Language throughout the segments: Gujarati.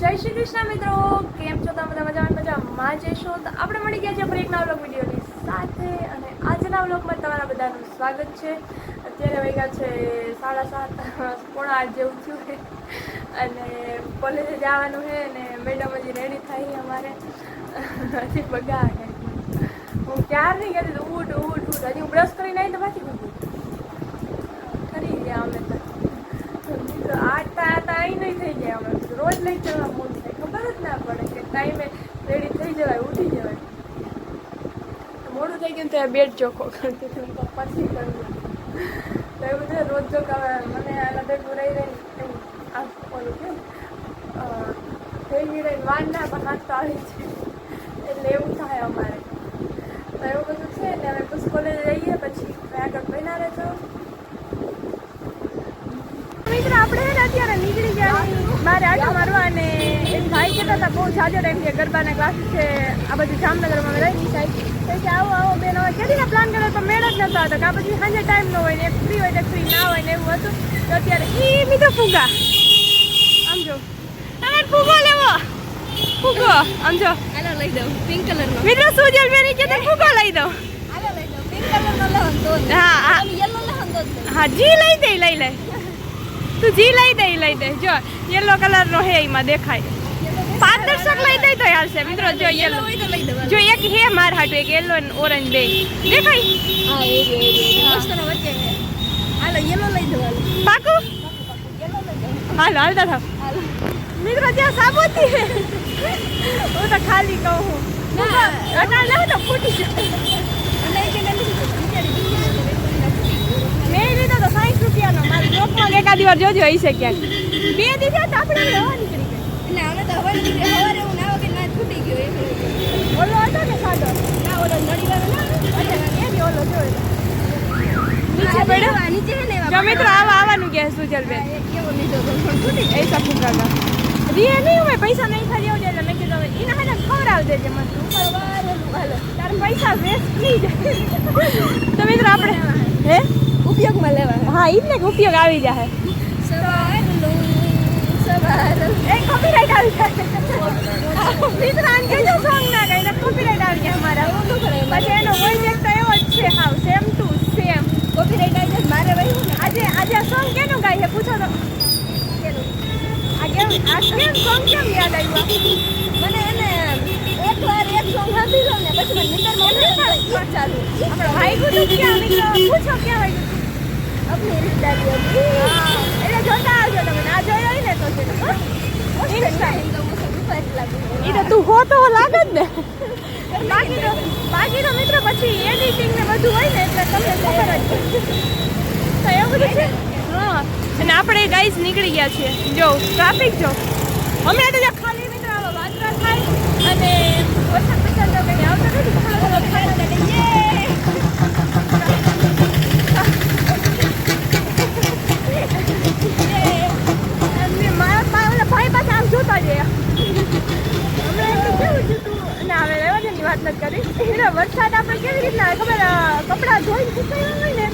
જય શ્રી કૃષ્ણ મિત્રો, કેમ છો તમે? બધા મજામાં જશો તો આપણે મળી ગયા છે ફરી એક નવા વ્લોગ વિડીયોની સાથે. અને આજના વ્લોગમાં તમારા બધાનું સ્વાગત છે. અત્યારે વાગ્યા છે 7:30 પોણા 8 જેવું થયું છે અને કોલેજે જવાનું છે અને મેડમ હજી રેડી થાય અમારે હજી બગા છે. હું ક્યારની કહેતી તો ઉઠ હજી હું બ્રશ કરીને આવી તો પાછી કરી ગયા અમે તો આટા અહીં નહીં થઈ ગયા. અમે રોજ લઈ જવા મૂળ થાય, ખબર જ ના પડે કે ટાઈમે રેડી થઈ જવાય, ઉઠી જવાય. મોડું થઈ ગયું તો બેડ ચોખ્ખો કરતી હતી હું પછી કરું તો એવું છે. રોજ જો કે મને આના ભેગું રહી રહીને આ ઓલું કેમ ભેગી રહીને વાન ના પણ હાથ તો આવી છે એટલે એવું થાય અમારે. તો એવું બધું છે ને અમે પછી કોલેજ જઈએ પછી આગળ બન્યા રહેજો. મિત્ર આપણે છે ને અત્યારે નીકળી ગયા મારે આટો મારવા અને એક ભાઈ કહેતા હતા બહુ જાજો ટાઈમ છે ગરબાના ક્લાસીસ છે આ બધું જામનગરમાં રહી સાહેબ કે આવો બેન હવે કેટલીના પ્લાન કર્યો તો મેળ જ નતો આવતો કે આ પછી સાંજે ટાઈમ ન હોય ને એક ફ્રી હોય તો ફ્રી ના હોય ને એવું હતું. તો અત્યારે મિત્રો ફુગા આમ જો તમારે ફુગો લેવો ફુગો આમ જો હાલો લઈ દઉં પિંક કલરનો. મિત્રો સુજલ બેરી કે ફુગો લઈ દઉં હાલો લઈ દઉં પિંક કલરનો લેવાનું તો હા યલો લેવાનું તો હા જી લઈ દે તું જી લઈ દે જો યલો કલરનો હે એમાં દેખાય પારદર્શક લઈ દે તો હાલશે મિત્રો. જો યલો જો એક હે માર હાટુ એક યલો અને ઓરેન્જ બે દેખાય હા એ મસ્તનો વચ્ચે હે. હાલો યલો લઈ દો પાકુ યલો લઈ દો હાલો હાલતા થાવ મિત્રો. ત્યાં સાબુતી હે હું તો ખાલી કહું ના અટાળ ના તો ફૂટી જાય અને એ કે મેં લીધો તો 60 રૂપિયાનો. મારી બ્લોકમાં એકાદી વાર જોજો હશે ક્યાંક. 2 દીધા તો આપણે હવા નીકળી ગઈ એટલે અમે તો હવા નીકળી સવારે હું નાવા કે ના છૂટી ગયો એમ ઓલો હતો ને સાદો ના ઓલો નડીવાળો ના અચ્છા એ ઓલો જો નીચે પડ્યો નીચે હે ને જો મિત્રો આવવાનું કે સુજલ બેન કેવો લીધો તો પણ છૂટી ગઈ એસા ફૂકાતા રીએ નહીં હોય પૈસા નહીં ખાલી આવજે એટલે મેં કીધું ઈને હાને ખવડાવ દેજે મને હાલો તાર પૈસા વેસ્ટ થઈ જાય તો મિત્રો આપણે હે ઉપયોગમાં લેવા હા ઈ ને ઉપયોગ આવી જાય એ કોપીરાઈટ આવી જાય મિત્રો આન કે જો સોંગ ના ગાય ને કોપીરાઈટ આવી જાય અમારા પછી એનો વોઇસ એક તો એવો જ છે હાવ સેમ ટુ સેમ કોપીરાઈટ આવી જાય મારે ભાઈ આજે સોંગ કેનું ગાય છે પૂછો તો આ કેમ સોંગ કેમ યાદ આવ્યું મને એને એકવાર એક સોંગ સાંભળી લો ને પછી મને નીંદરમાં ચાલુ આપણો ભાઈ ગુરુ ક્યાં મિત્રો પૂછો ક્યાં ભાઈ अपनी रिश्तेदारी એટલે જોતા આવજો તમે ના જોયો હોય ને તો એ તો તું હો તો લાગે જ ને બાકી તો મિત્રો પછી એડિટિંગ ને બધું હોય ને એટલે તમને ખબર જ તો એવું બધું છે હા. અને આપણે ગાઈઝ નીકળી ગયા છીએ જો ટ્રાફિક જો હમણાં તો ખાલી મિત્રો આવા વાંદરા થાય અને વરસાદ પસાર તો કંઈ આવતો નથી ભાઈ પાછા આમ જોતા જઈએ હમણાં કેવું છે તું ના હવે રહેવાની વાત નથી કરી એટલે વરસાદ આપણે કેવી રીતના ખબર કપડાં ધોઈને સુકાવ્યા હોય ને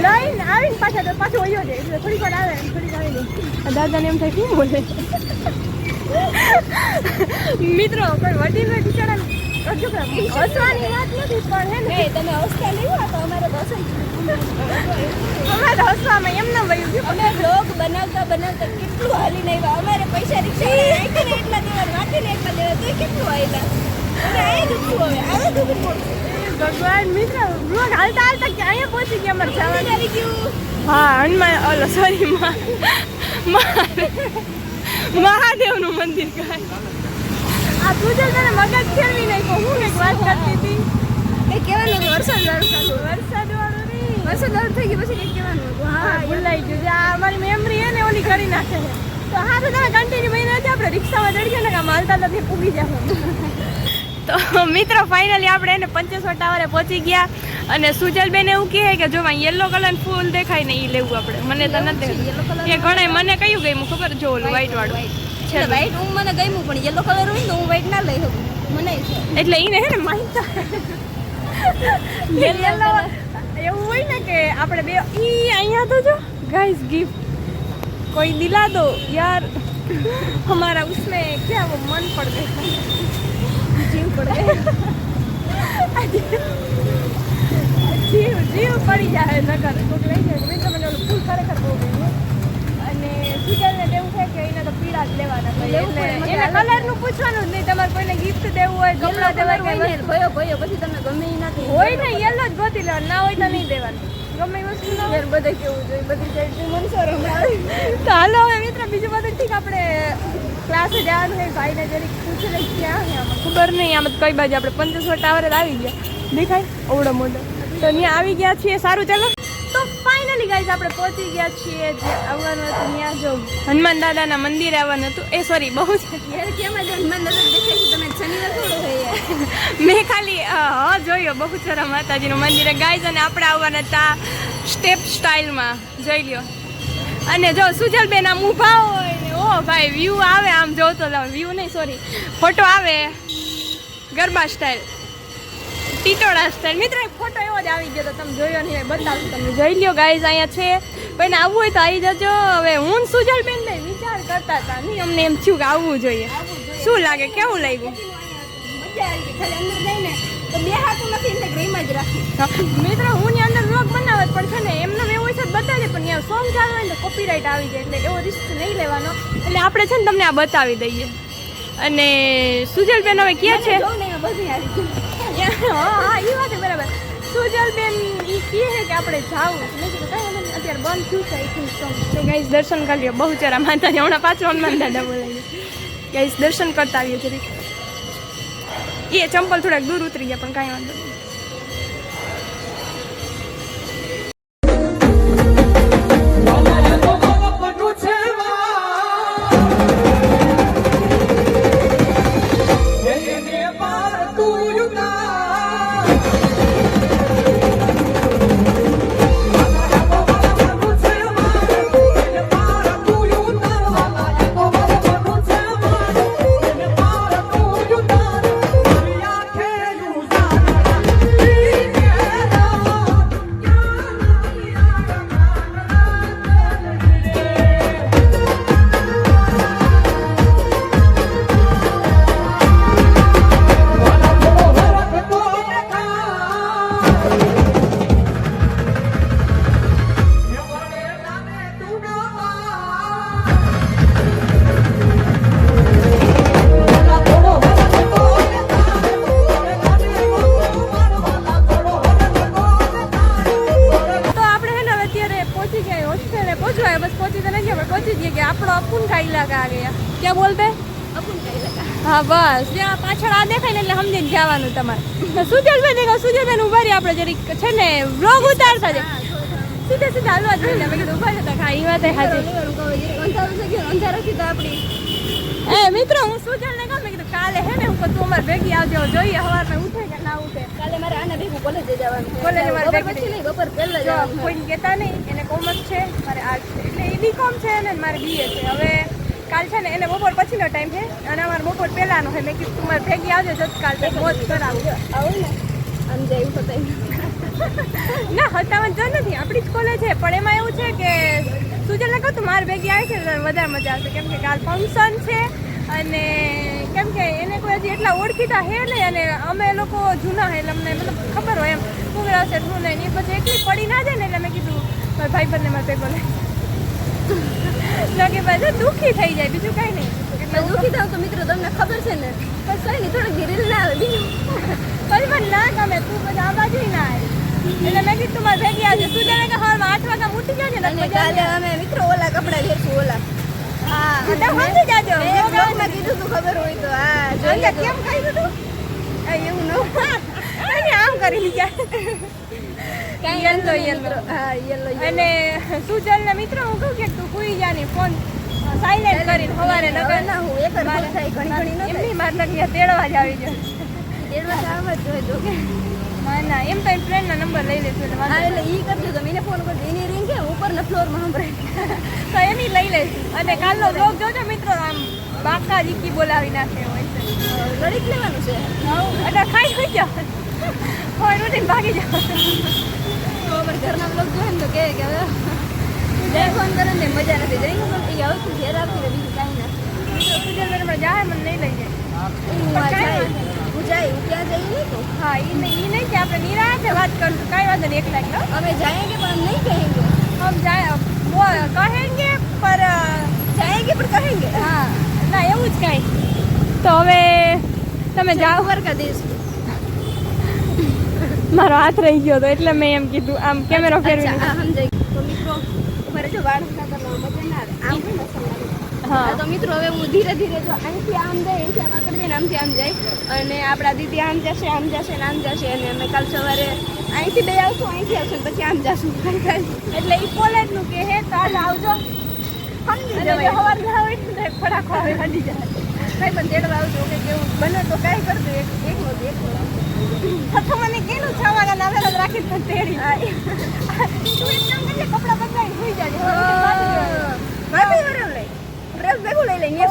લઈને આવીને પાછો વયો જાય એટલે થોડીક વાર આવે થોડીક આવી નહીં દાદાને એમ થાય શું બોલે મિત્રો કોઈ વડીલ બિચારા કરજો કે હસવાની વાત નથી પણ હે ને તમે હસતા નહીં હોય તો અમારે અમારે હસવામાં એમ ના વયું ગયું અમે બ્લોગ બનાવતા કેટલું હાલીને આવ્યા અમારે પૈસા રિક્ષા રાખીને એટલા દેવા રાખીને એટલા દેવા તો કેટલું આવ્યા અને અહીંયા દુખવું હવે આવે તો ભગવાન મિત્ર બ્લોગ હાલતા કે અહીંયા પહોંચી ગયા અમારે જવાનું આવી ગયું હા હનુમાન ઓલો સોરી મહાદેવનું મંદિર કહે આ તું તને મગજ ફેરવી નાખ્યો હું એક વાત કરતી હતી એ કહેવાનું વરસાદ વાળું થઈ ગયું પછી કંઈક કહેવાનું હા ભૂલાઈ ગયું આ અમારી મેમરી હે ને ઓલી કરી નાખે છે તો હા તો તમે કન્ટિન્યુ મહિના છે આપણે રિક્ષામાં ચડી ને કામ હાલતા નથી પૂગી જાય તો મિત્રો ફાઇનલી આપણે એને 500 ટાવરે પહોંચી ગયા અને સુજલબેન એવું કહે કે જો યલો કલર ફૂલ દેખાય ને એ લેવું આપણે મને તો નથી એ ઘણા મને કયું ગયું ખબર જો ઓલું વ્હાઈટ વાળું છે વ્હાઈટ હું મને ગમ્યું પણ યલો કલર હોય ને હું વ્હાઈટ ના લઈ શકું મને એટલે એને હે ને માહિતા યલો એવું હોય ને કે આપણે બે અહીંયા તો જો गाइस गिफ्ट कोई दिला दो यार हमारा उसमें क्या પડ ગઈ, જીવ પડ ગઈ, જીવ પડી જાય નકર કોક લઈ જાય. મિત્રો મને ઓલું ફૂલ ખરેખર બહુ ગમ્યું. અને સુજલને દેવું છે કે એને તો પીળા જ લેવાના છે, એટલે એને કલરનું પૂછવાનું જ નહીં. તમારે કોઈને ગિફ્ટ દેવું હોય, કપડાં દેવા કે ભયો ભયો પછી તમને ગમે ઈ નથી હોય ને યલો જ ગોતી લેવાનું, ના હોય તો નહીં દેવાનું. ગમે એ વસ્તુ ના હોય બધે કેવું જોઈએ, બધી સાઈડ મનસો રમાડે. તો હાલો હવે મિત્ર બીજું બધું ઠીક. આપણે ક્લાસે જવાનું છે, ભાઈને જરીક પૂછી લઈ ક્યાં છે આમાં ખબર નહીં. આમ કઈ બાજુ આપણે 55 ટાવરે આવી ગયા દેખાય ઓવડો મોટો, તો ત્યાં આવી ગયા છીએ. સારું ચાલો. તો ફાઇનલી ગાઈઝ આપણે પહોંચી ગયા છીએ જે આવવાનું હતું ત્યાં. જો હનુમાન દાદાના મંદિરે આવવાનું હતું. એ સોરી બહુ છે યાર કેમ જ હનુમાન દાદા દેખાય છે, તમે શનિવાર થોડો થઈ મેં ખાલી જોયો બહુચરા માતાજીનું મંદિર ગાઈઝ. અને આપણે આવવાના હતા સ્ટેપ સ્ટાઇલમાં, જોઈ લ્યો. અને જો સુજલબેન આમ ઊભા હોય ને ઓ ભાઈ વ્યૂ આવે આમ જોતો લાવ, વ્યૂ નહીં સોરી ફોટો આવે ગરબા સ્ટાઇલ, ટીટોળા સ્ટાઇલ. મિત્રો એક ફોટો એવો જ આવી ગયો તો તમે જોયો નહીં હોય, બતાવું તમે જોઈ લ્યો ગાઈઝ. અહીંયા છે કોઈને આવવું હોય તો આવી જજો. હવે હું સુજલબેન ને વિચાર કરતા હતા નહીં, અમને એમ થયું કે આવવું જોઈએ. શું લાગે, કેવું લાગ્યું? મજા આવી ગઈ. ખાલી અંદર જઈને તો બે હાથું નથી એટલે ગ્રીમાં જ રાખી. મિત્રો હું ની અંદર વ્લોગ બનાવે પણ છે ને એમને એવું હોય છે બતાવી, પણ ત્યાં સોંગ ચાલુ હોય ને તો કોપીરાઇટ આવી જાય, એટલે એવો રિસ્ક નહીં લેવાનો. એટલે આપણે છે ને તમને આ બતાવી દઈએ. અને સુજલબેન હવે ક્યાં છે? હા એ વાત બરાબર. સુજલબેન એ કહે છે કે આપણે જાવું. મેં કીધું કઈ મને અત્યારે બંધ થયું છે આઈ થિંક સોંગ. તો ગાઈસ દર્શન કરી લ્યો બહુચરા માતાજી. હમણાં પાછું હનુમાન દાદા બોલાવીએ. ગાઈસ દર્શન કરતા આવીએ જરીક. એ ચંપલ થોડાક દૂર ઉતરી ગયા પણ કાંઈ વાંધો નહીં. क्या बोलते हाँ बस જ્યાં પાછળ આ દેખાય ને એટલે સમજીને જવાનું તમારે. સુજલબેન દેખો, સુજલબેન ઉભા રહી, આપણે જરીક છે ને વ્લોગ ઉતારતા છે. સીધે સીધા હાલવા જોઈએ. મેં કીધું ઉભા જતા હા એ વાત સાચી. એ મિત્રો હું સુજલને કહું, મેં કીધું કાલે હે ને હું તું અમારે ભેગી આવજો, જોઈએ સવારમાં ઉઠે કે ના ઉઠે. કાલે મારે આના ભેગું કોલેજે જવાનું છે. કોલેજે મારે ભેગું પછી નહીં, બપોર પહેલા જવાનું. કોઈને કહેતા નહીં. એને કોમર્સ છે, મારે આર્ટ્સ છે, એટલે એ બીકોમ છે ને મારે બીએ છે. હવે કાલ છે ને એને બપોર પછીનો ટાઈમ છે અને અમારે બપોર પહેલાનો છે. મેં કીધું તું મારે ભેગી આવજો જો કાલ તો મોજ કરાવું. આવું ને આમ જાય પતાય ના હતાવન જો નથી, આપણી જ કોલેજ છે પણ એમાં એવું છે કે સુજલને કહું તું મારે ભેગી આવે છે વધારે મજા આવશે, કેમ કે કાલ ફંક્શન છે. અને કેમ કે એને કોઈ હજી એટલા ઓળખીતા હે નહીં અને અમે લોકો જૂના હે એટલે અમને મતલબ ખબર હોય એમ શું રહેશે શું નહીં. એ પછી એકલી પડી ના જાય ને એટલે મેં કીધું મારા ભાઈ બંને મારે ભેગો લે કે પાછું દુઃખી થઈ જાય, બીજું કાંઈ નહીં. એટલે દુઃખી થાવ તો મિત્રો તમને ખબર છે ને બસ કઈ નહીં, થોડું રીલ ના આવે બીજું પછી મને ના ગમે તું પછી આ બાજુ ના આવે એટલે મેં કીધું તમારે ભેગી આવશે. તું જાણે કે હાલમાં 8 વાગ્યા ઉઠી જાય ને કાલે અમે મિત્રો ઓલા કપડા લેશું ઓલા. હા તમે સમજી જાજો. મેં કીધું તું ખબર હોય તો હા જોઈએ કેમ ખાઈ દીધું એવું ન આમ કરી ગયા યલો યલો. હા યલો. અને સુજલને મિત્રો હું કહું કે તું સુઈ જા ને ફોન સાયલેન્ટ કરીને સવારે નગર ના હું એક વાર થાય ઘણી ઘણી ન એમની મારે લગ્ન તેડવા જ આવી જાય. તેડવા જ આવવા જોઈએ તો કે ના એમ તો ફ્રેન્ડના નંબર લઈ લેશું એટલે હા એટલે ઈ કરજો તો મને ફોન કરજો. એની રિંગ કે ઉપરના ફ્લોરમાં સંભળાય તો એની લઈ લઈશું. અને કાલનો બ્લોગ જોજો મિત્રો, આમ બાકા જીકી બોલાવી નાખે હોય છે. લડી જ લેવાનું છે એટલે ખાઈ હોઈ જાઓ હોય રૂટીન ભાગી જાઓ. તો અમારે ઘરના બ્લોગ જોઈએ ને તો કે હવે જય ફોન કરે ને મજા નથી. જઈ ખબર એ હવે તું ઘેર આવતી રહે બીજું કાંઈ નથી. સુજલ મને જાય મને નહીં લઈ જાય. જાય ત્યાં જઈએ તો હા ઈ નહીં કે આપણે નિરાતે વાત કરશું કાંઈ વાંધો નહીં એકલા એકલા અમે જાएंगे पर हम नहीं कहेंगे हम जाए वो कहेंगे पर जाएंगे पर कहेंगे હા ના એવું જ કાંઈ તો હવે તમે જાઓ ऊपर का देश મારો હાથ રહી ગયો હતો એટલે મેં એમ કીધું આમ કેમેરો ફેરવી अच्छा हम जाएंगे तो મિત્રો અમારે જો વાળ ઉઠાતા મજા ના આવે આમ પણ મસાલા હા તો મિત્રો હવે હું ધીરે ધીરે જો અહીંથી આમ જાય અહીંથી આમ આગળ જઈને આમથી આમ જાય અને આપણા દીદી આમ જશે ને આમ જશે અને અમે કાલ સવારે અહીંથી બે આવશું અહીંથી આવશું ને પછી આમ જશું એટલે ઈ કોલેજનું કે હે તો હાલ આવજો સમજી અને જો જવાય હવાર ના હોય ને તો ફટાકો આવે હલી જાય કઈ પણ તેડવા આવજો કે કેવું બને તો કાંઈ કરજો એકલો છઠ્ઠો મને કેનું છાવાના નાવેલા જ રાખી તો તેડી તું એક કામ કરજે કપડાં બદલાઈને સુઈ જાજે ભાભી વરેવ લઈ ડ્રેસ ભેગું લઈ લઈને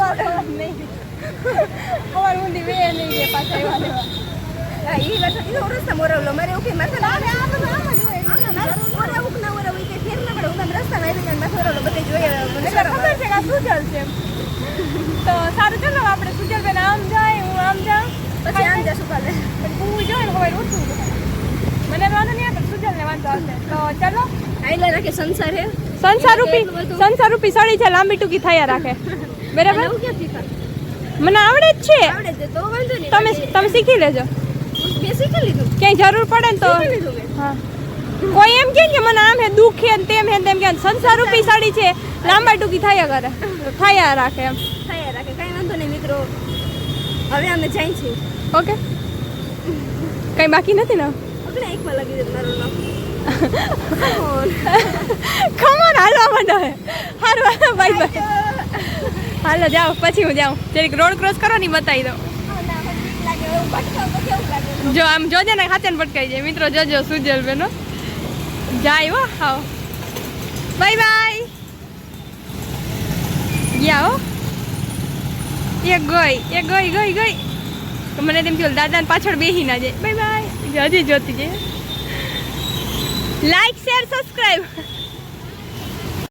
અમાર ઊંડી વે નહીં રે પાછા એવા લેવા હા એ વાત એ રસ્તા મોરવલો મારે એવું કે માથે આ બધું આમ જ હોય ઓરવું કે ના ઓરવું કે ફેર ના પડે હું રસ્તામાં આવી જાય માથે ઓરવલો બધે જોઈએ મને એટલે ખબર છે કે આ સુજલ છે તો સારું ચલો આપણે સુજલબેન આમ જાય હું આમ જાઉં પછી આમ જશું કાલે હું જોઈને ખબર ઉઠું મને વાંધો નહીં આવે સુજલને વાંધો આવશે તો ચલો આઈલા રાખે સંસાર હે સંસારૂપી સાડી છે લાંબી ટૂંકી થયા રાખે બરાબર આવું ક્યાંથી થાય મને આવડે જ છે આવડે છે તો વાંધો નહીં તમે શીખી લેજો મેં શીખી લીધું ક્યાંય જરૂર પડે ને તો શીખી લીધું મેં હા કોઈ એમ કે મને આમ હે દુઃખ હે ને તેમ હે ને તેમ કે સંસારૂપી સાડી છે લાંબા ટૂંકી થયા કરે થયા રાખે એમ થયા રાખે કાંઈ વાંધો નહીં મિત્રો હવે અમે જાય છીએ ઓકે કઈ બાકી નથી ને આપણે એકમાં લાગી જાય મારું નામ ખમણ હાલવા માંડો હે હારું બાય બાય હાલો જાઓ પછી હું જાઉં જરીક રોડ ક્રોસ કરો ને બતાવી દો જો આમ જોજે ને હાથે ને પટકાઈ જાય મિત્રો જોજો સુજલ બેનો જાય હો હાવ બાય બાય ગયા હો એ ગઈ તો મને તેમ થયું દાદાને પાછળ બેસી ના જાય બાય બાય હજી જોતી જાય લાઈક શેર સબસ્ક્રાઇબ